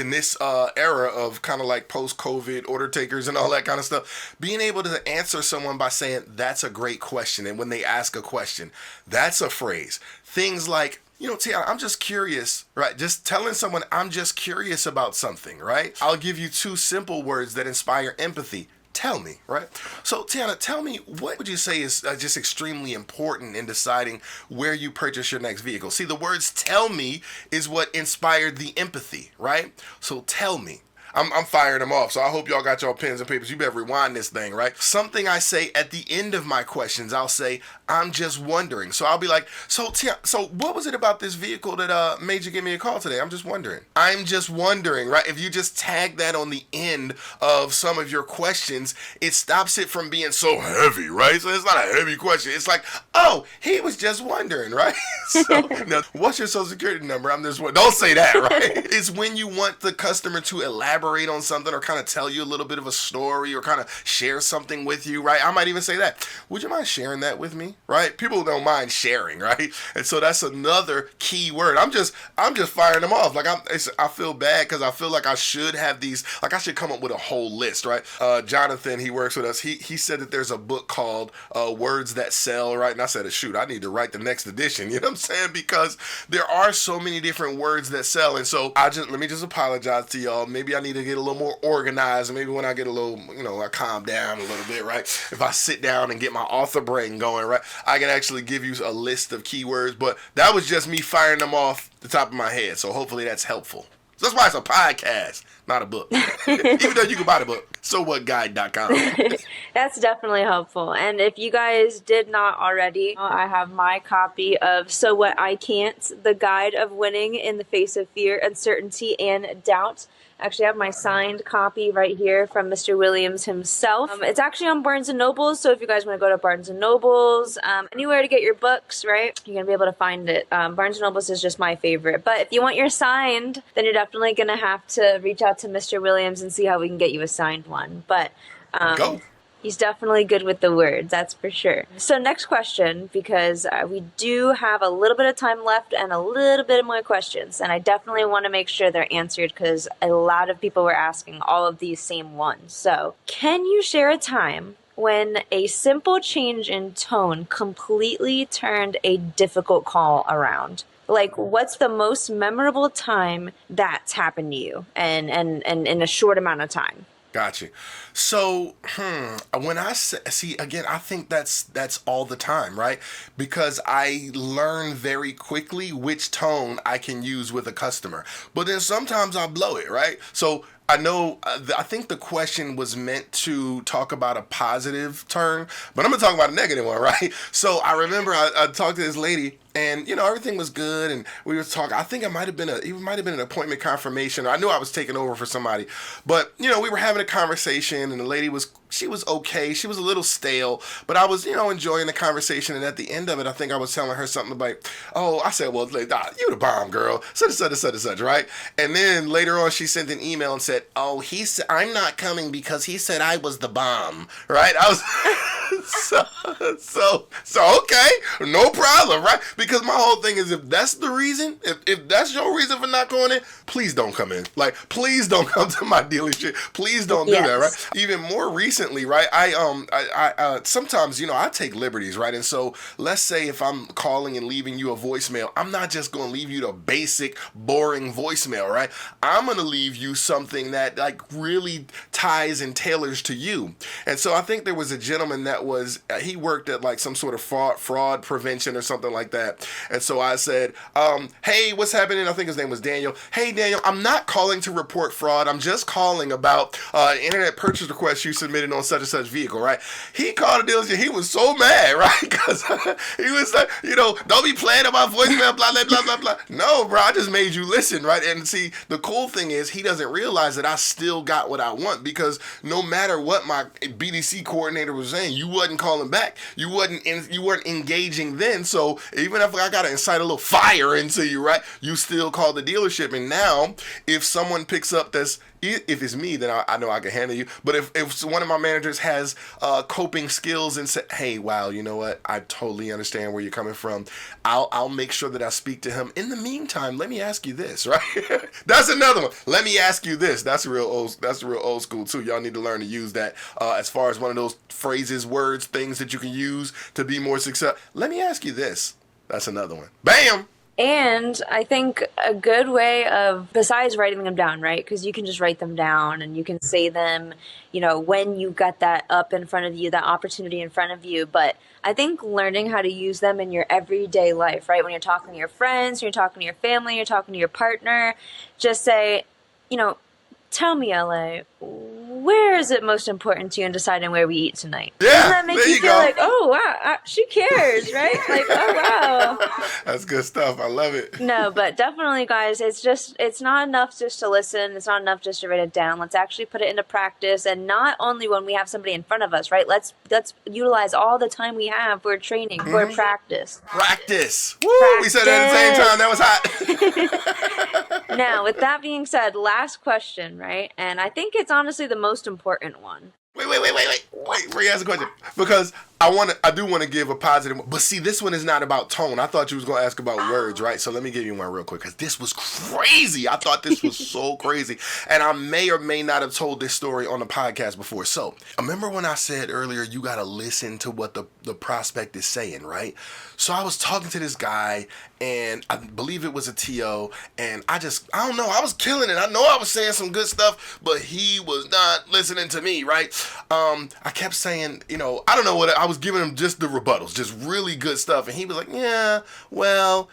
this era of kind of like post-COVID order takers and all that kind of stuff. Being able to answer someone by saying, that's a great question. And when they ask a question, that's a phrase. Things like, you know, Tiana, I'm just curious, right? Just telling someone I'm just curious about something, right? I'll give you 2 simple words that inspire empathy. Tell me, right? So, Tiana, tell me, what would you say is just extremely important in deciding where you purchase your next vehicle? See, the words tell me is what inspired the empathy, right? So tell me. I'm firing them off, so I hope y'all got y'all pens and papers. You better rewind this thing, right? Something I say at the end of my questions, I'll say, I'm just wondering. So I'll be like, so what was it about this vehicle that made you give me a call today? I'm just wondering. I'm just wondering, right? If you just tag that on the end of some of your questions, it stops it from being so heavy, right? So it's not a heavy question. It's like, oh, he was just wondering, right? So now, what's your social security number? I'm just wondering. Don't say that, right? It's when you want the customer to elaborate elaborate on something or kind of tell you a little bit of a story or kind of share something with you, right? I might even say that. Would you mind sharing that with me, right? People don't mind sharing, right? And so that's another key word. I'm just firing them off. Like I feel bad because I feel like I should have these, like I should come up with a whole list, right? Jonathan, he works with us. He said that there's a book called Words That Sell, right? And I said, shoot, I need to write the next edition. You know what I'm saying? Because there are so many different words that sell. And so let me just apologize to y'all. Maybe I need to get a little more organized. Maybe when I get a little, I calm down a little bit, right? If I sit down and get my author brain going, right, I can actually give you a list of keywords. But that was just me firing them off the top of my head. So hopefully that's helpful. So that's why it's a podcast, not a book. Even though you can buy the book. SoWhatGuide.com. That's definitely helpful. And if you guys did not already, I have my copy of So What I Can't, the guide of winning in the face of fear, uncertainty, and doubt. I actually have my signed copy right here from Mr. Williams himself. It's actually on Barnes & Noble, so if you guys want to go to Barnes & Noble's, anywhere to get your books, right, you're going to be able to find it. Barnes & Noble's is just my favorite. But if you want yours signed, then you're definitely going to have to reach out to Mr. Williams and see how we can get you a signed one. But go. He's definitely good with the words, that's for sure. So next question, because we do have a little bit of time left and a little bit more questions, and I definitely want to make sure they're answered because a lot of people were asking all of these same ones. So can you share a time when a simple change in tone completely turned a difficult call around? Like, what's the most memorable time that's happened to you and in a short amount of time? Gotcha. So, when I see again, I think that's all the time, right? Because I learn very quickly which tone I can use with a customer. But then sometimes I blow it, right? So I know, I think the question was meant to talk about a positive turn, but I'm going to talk about a negative one, right? So I remember I talked to this lady and, everything was good. And we were talking, I think it might have been an appointment confirmation. I knew I was taking over for somebody, but, we were having a conversation and the lady she was okay. She was a little stale, but I was, enjoying the conversation. And at the end of it, I think I was telling her something like, oh, I said, well, you the bomb, girl, such, right? And then later on, she sent an email and said, oh, I'm not coming because he said I was the bomb, right? I was, so okay, no problem, right? Because my whole thing is, if that's the reason, if that's your reason for not going in, please don't come in. Like, please don't come to my dealership. Please don't do that, right? Even more recently, right? I sometimes, I take liberties, right? And so let's say if I'm calling and leaving you a voicemail, I'm not just going to leave you the basic, boring voicemail, right? I'm going to leave you something that like really ties and tailors to you. And so I think there was a gentleman that he worked at like some sort of fraud prevention or something like that. And so I said, hey, what's happening? I think his name was Daniel. Hey, Daniel, I'm not calling to report fraud. I'm just calling about internet purchase request you submitted on such and such vehicle, right? He called the dealership. He was so mad, right? Because he was like, don't be playing on my voicemail, blah, blah, blah, blah, blah. No, bro, I just made you listen, right? And see, the cool thing is he doesn't realize that I still got what I want, because no matter what my BDC coordinator was saying, you wasn't calling back. You weren't engaging then. So even if I got to incite a little fire into you, right? You still call the dealership. And now if someone picks up if it's me, then I know I can handle you. But if one of my managers has coping skills and say, hey, wow, you know what? I totally understand where you're coming from. I'll make sure that I speak to him. In the meantime, let me ask you this, right? That's another one. Let me ask you this. That's real old school too. Y'all need to learn to use that as far as one of those phrases, words, things that you can use to be more successful. Let me ask you this. That's another one. Bam! And I think a good way of, besides writing them down, right? Because you can just write them down and you can say them, when you got that up in front of you, that opportunity in front of you. But I think learning how to use them in your everyday life, right? When you're talking to your friends, when you're talking to your family, you're talking to your partner, just say, tell me, LA, where is it most important to you in deciding where we eat tonight? Yeah, doesn't that make there you you feel go. like, oh wow, she cares, right? Like, oh wow. That's good stuff. I love it. No, but definitely, guys, it's not enough just to listen. It's not enough just to write it down. Let's actually put it into practice, and not only when we have somebody in front of us, right? Let's utilize all the time we have for training, for practice. Practice. Woo! We said it at the same time. That was hot. Now, with that being said, last question, right? And I think it's honestly the most important one. Wait. Before you ask a question, because I do want to give a positive, but see, this one is not about tone. I thought you was going to ask about words, right? So let me give you one real quick, because this was crazy. I thought this was so crazy, and I may or may not have told this story on the podcast before. So remember when I said earlier, you got to listen to what the prospect is saying, right? So I was talking to this guy, and I believe it was a TO, and I don't know, I was killing it. I know I was saying some good stuff, but he was not listening to me, right? I kept saying, I don't know what, I was giving him just the rebuttals, just really good stuff, and he was like, yeah, well,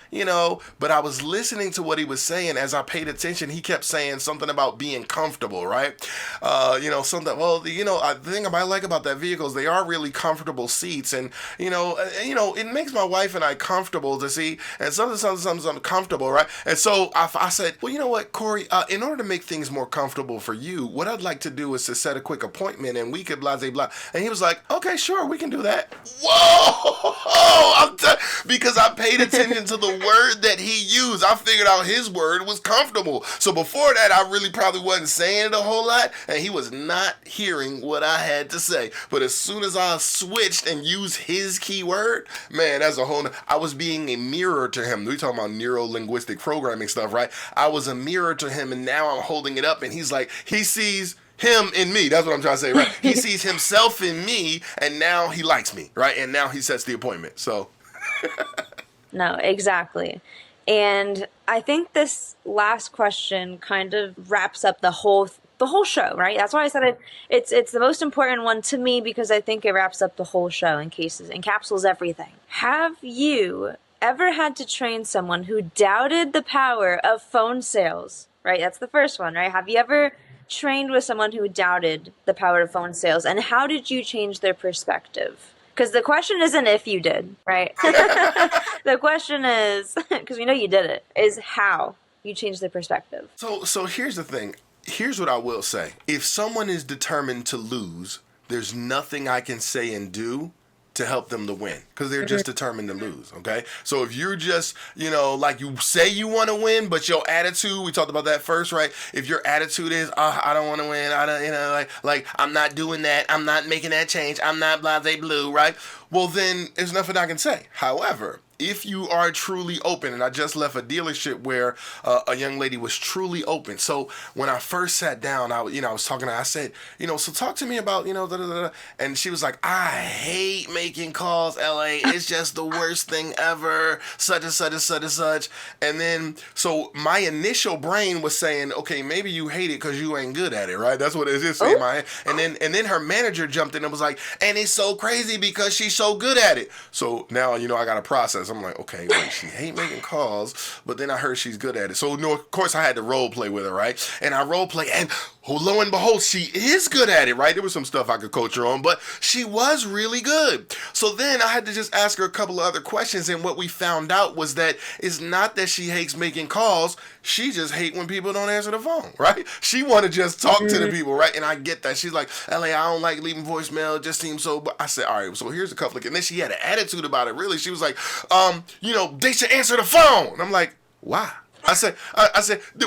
but I was listening to what he was saying. As I paid attention, he kept saying something about being comfortable, right? Something, well, the thing I like about that vehicle is they are really comfortable seats, and, it makes my wife and I comfortable to see, and sometimes uncomfortable, right? And so I said, well, you know what, Corey, in order to make things more comfortable for you, what I'd like to do is to set a quick appointment, and we could blah, blah, blah. And he was like, okay, sure, we can do that. Whoa! Because I paid attention to the word that he used. I figured out his word was comfortable. So before that, I really probably wasn't saying it a whole lot, and he was not hearing what I had to say. But as soon as I switched and used his keyword, man, that's a whole, I was being a mirror to him. We talking about neuro-linguistic programming stuff, right? I was a mirror to him, and now I'm holding it up, and he's like, he sees him in me. That's what I'm trying to say, right? He sees himself in me, and now he likes me, right? And now he sets the appointment. So No, exactly. And I think this last question kind of wraps up the whole show, right? That's why I said it's the most important one to me, because I think it wraps up the whole show and encapsulates everything. Have you ever had to train someone who doubted the power of phone sales? Right? That's the first one, right? Have you ever trained with someone who doubted the power of phone sales, and how did you change their perspective? Because the question isn't if you did, right? The question is, because we know you did it, is how you changed their perspective. So here's the thing. Here's what I will say. If someone is determined to lose, there's nothing I can say and do to help them to win, because they're just determined to lose, okay? So if you're just, like you say you want to win, but your attitude, we talked about that first, right? If your attitude is, I don't want to win, I don't, like I'm not doing that, I'm not making that change, I'm not blah, blah, blue, right? Well, then there's nothing I can say. However, if you are truly open, and I just left a dealership where a young lady was truly open. So when I first sat down, I was talking to her, I said, so talk to me about, da, da, da. And she was like, I hate making calls, LA. It's just the worst thing ever, such and such and such and such. And then, so my initial brain was saying, okay, maybe you hate it because you ain't good at it, right? That's what it is in my head. And then her manager jumped in and was like, and it's so crazy because she's so good at it. So now, I got to process. I'm like, okay, wait, she hate making calls, but then I heard she's good at it. So, of course, I had to role play with her, right? And I role play, and lo and behold, she is good at it, right? There was some stuff I could coach her on, but she was really good. So then I had to just ask her a couple of other questions, and what we found out was that it's not that she hates making calls, she just hates when people don't answer the phone, right? She want to just talk to the people, right? And I get that. She's like, LA, I don't like leaving voicemail, it just seems so, but I said, all right, so here's a couple of, and then she had an attitude about it, really. She was like, they should answer the phone. I'm like, why? I said,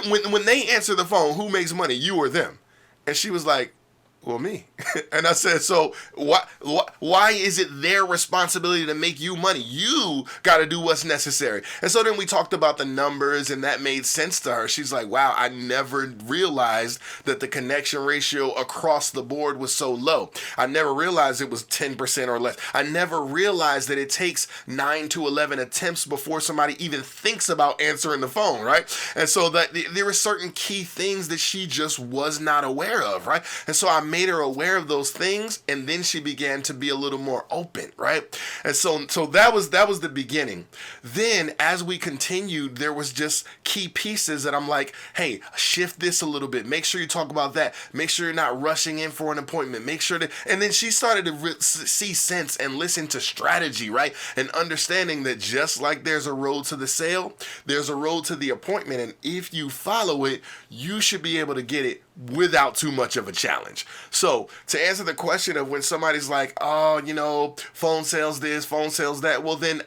when they answer the phone, who makes money, you or them? And she was like, well, me. And I said, so why is it their responsibility to make you money? You got to do what's necessary. And so then we talked about the numbers, and that made sense to her. She's like, wow, I never realized that the connection ratio across the board was so low. I never realized it was 10% or less. I never realized that it takes 9 to 11 attempts before somebody even thinks about answering the phone, right? And so that there were certain key things that she just was not aware of, right? And so I made her aware of those things, and then she began to be a little more open, right? And so that was the beginning. Then as we continued, there was just key pieces that I'm like, hey, shift this a little bit. Make sure you talk about that. Make sure you're not rushing in for an appointment. Make sure that, and then she started to see sense and listen to strategy, right? And understanding that just like there's a road to the sale, there's a road to the appointment. And if you follow it, you should be able to get it without too much of a challenge. So to answer the question of when somebody's like, oh, you know, phone sales this, phone sales that, well then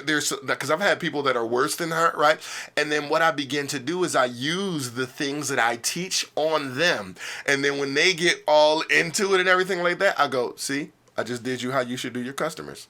there's, because I've had people that are worse than her, right? And then what I begin to do is I use the things that I teach on them. And then when they get all into it and everything like that, I go, see, I just did you how you should do your customers.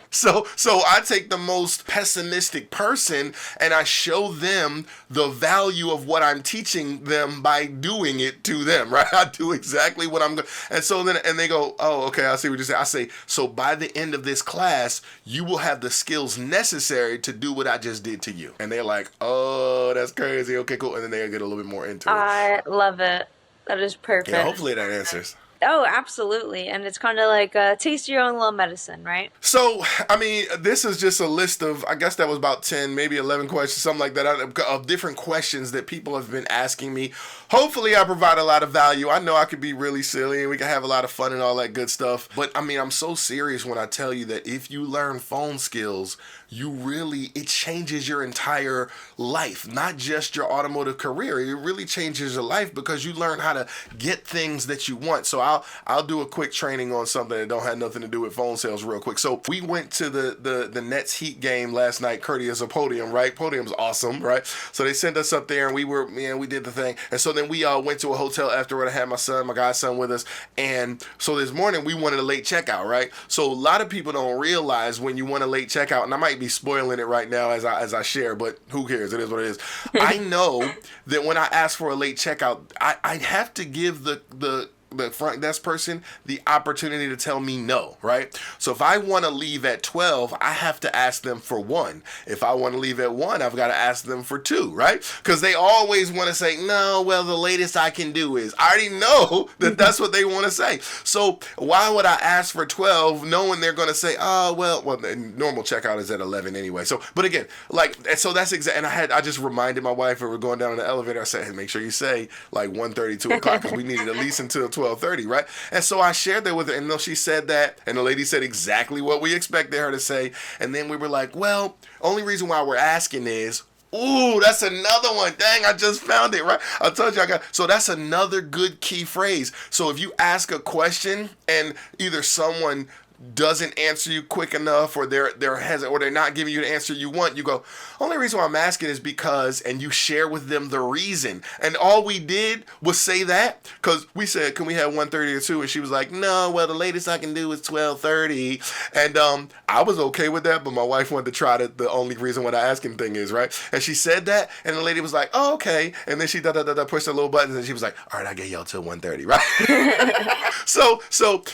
So I take the most pessimistic person and I show them the value of what I'm teaching them by doing it to them, right? I do exactly what I'm going. And so then, and they go, oh, okay, I see what you're saying. I say, so by the end of this class, you will have the skills necessary to do what I just did to you. And they're like, oh, that's crazy. Okay, cool. And then they get a little bit more into it. I love it. That is perfect. Yeah, hopefully that answers. Oh, absolutely. And it's kind of like taste your own little medicine, right? So, I mean, this is just a list of, I guess that was about 10, maybe 11 questions, something like that, of different questions that people have been asking me. Hopefully, I provide a lot of value. I know I could be really silly and we can have a lot of fun and all that good stuff. But, I mean, I'm so serious when I tell you that if you learn phone skills, it changes your entire life, not just your automotive career. It really changes your life because you learn how to get things that you want. So I'll do a quick training on something that don't have nothing to do with phone sales real quick. So we went to the Nets Heat game last night, courteous of Podium, right? Podium's awesome, right? So they sent us up there and we did the thing. And so then we went to a hotel afterward. I had my godson with us. And so this morning we wanted a late checkout, right? So a lot of people don't realize when you want a late checkout, and I might be spoiling it right now as I share, but who cares? It is what it is. I know that when I ask for a late checkout, I have to give the front desk person the opportunity to tell me no, right? So if I want to leave at 12, I have to ask them for 1. If I want to leave at 1, I've got to ask them for 2, right? Because they always want to say, no, well, the latest I can do is. I already know that that's what they want to say. So why would I ask for 12 knowing they're going to say, oh, well, the normal checkout is at 11 anyway. So, but again, and so that's exactly, and I just reminded my wife when we were going down in the elevator, I said, hey, make sure you say like 1:30, 2 o'clock, because we needed at least until 12:30, right? And so I shared that with her, and she said that, and the lady said exactly what we expected her to say. And then we were like, well, only reason why we're asking is, ooh, that's another one. Dang, I just found it, right? I told you so that's another good key phrase. So if you ask a question and either someone doesn't answer you quick enough, or they're not giving you the answer you want, you go, only reason why I'm asking is because, and you share with them the reason. And all we did was say that, because we said, can we have 1:30 or 2? And she was like, no, well, the latest I can do is 12:30. And I was okay with that, but my wife wanted to try the only reason what I asking thing is, right? And she said that, and the lady was like, oh, okay. And then she pushed the little buttons, and she was like, all right, I get y'all till 1:30, right? So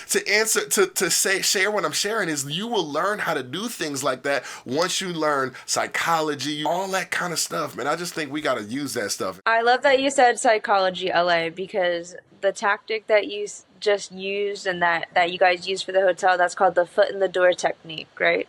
to answer, to share what I'm sharing is, you will learn how to do things like that once you learn psychology, all that kind of stuff, man. I just think we got to use that stuff. I love that you said psychology, LA, because the tactic that you just used and that you guys use for the hotel, that's called the foot in the door technique, right?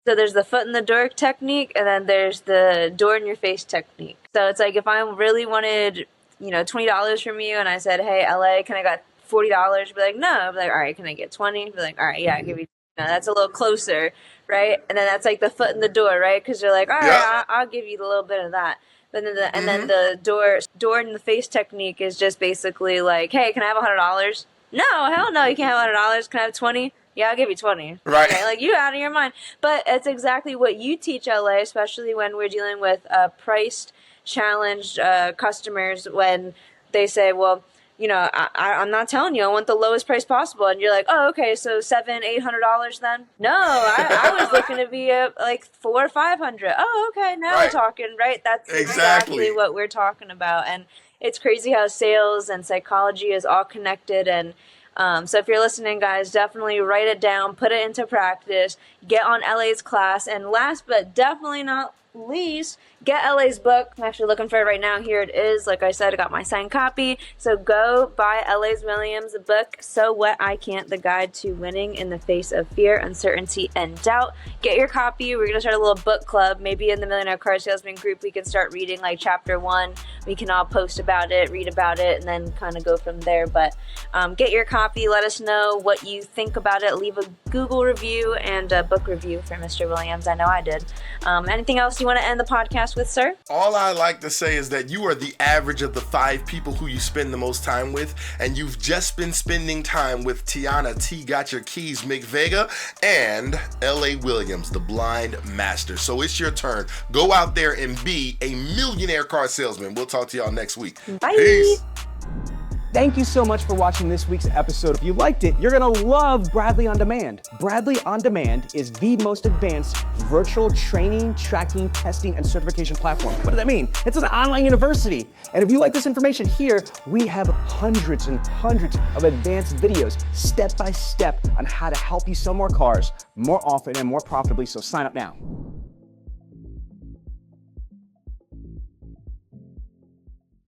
So there's the foot in the door technique, and then there's the door in your face technique. So it's like, if I really wanted, $20 from you, and I said, hey, LA, can I got $40? Be like, no. I'd be like, all right, can I get 20? Be like, all right, yeah, I'll give you. That's a little closer, right? And then that's like the foot in the door, right? Because you're like, all right, yeah. I'll give you a little bit of that. But then then the door in the face technique is just basically like, hey, can I have $100? No, hell no, you can't have $100. Can I have 20? Yeah, I'll give you 20. Right. Okay, like, you out of your mind. But it's exactly what you teach, LA, especially when we're dealing with priced, challenged customers, when they say, well, I'm not telling you, I want the lowest price possible. And you're like, oh, okay, so $700-800 then? No, I was looking to be like $400 or $500. Oh, okay, now we're talking, right? That's exactly what we're talking about. And it's crazy how sales and psychology is all connected. And so if you're listening, guys, definitely write it down, put it into practice, get on LA's class. And last but definitely not least, get LA's book. I'm actually looking for it right now. Here it is. Like I said, I got my signed copy. So go buy LA's Williams' book, So What I Can't, the Guide to Winning in the Face of Fear, Uncertainty, and Doubt. Get your copy. We're going to start a little book club. Maybe in the Millionaire Car Salesman group, we can start reading like chapter 1. We can all post about it, read about it, and then kind of go from there. But get your copy. Let us know what you think about it. Leave a Google review and a book review for Mr. Williams. I know I did. Anything else you want to end the podcast with, sir? All I like to say is that you are the average of the 5 people who you spend the most time with, and you've just been spending time with Tiana T. Got Your Keys McVega and L.A. Williams, the blind master. So it's your turn. Go out there and be a millionaire car salesman. We'll talk to y'all next week. Bye. Peace. Thank you so much for watching this week's episode. If you liked it, you're gonna love Bradley On Demand. Bradley On Demand is the most advanced virtual training, tracking, testing, and certification platform. What does that mean? It's an online university. And if you like this information here, we have hundreds and hundreds of advanced videos, step by step, on how to help you sell more cars more often and more profitably, so sign up now.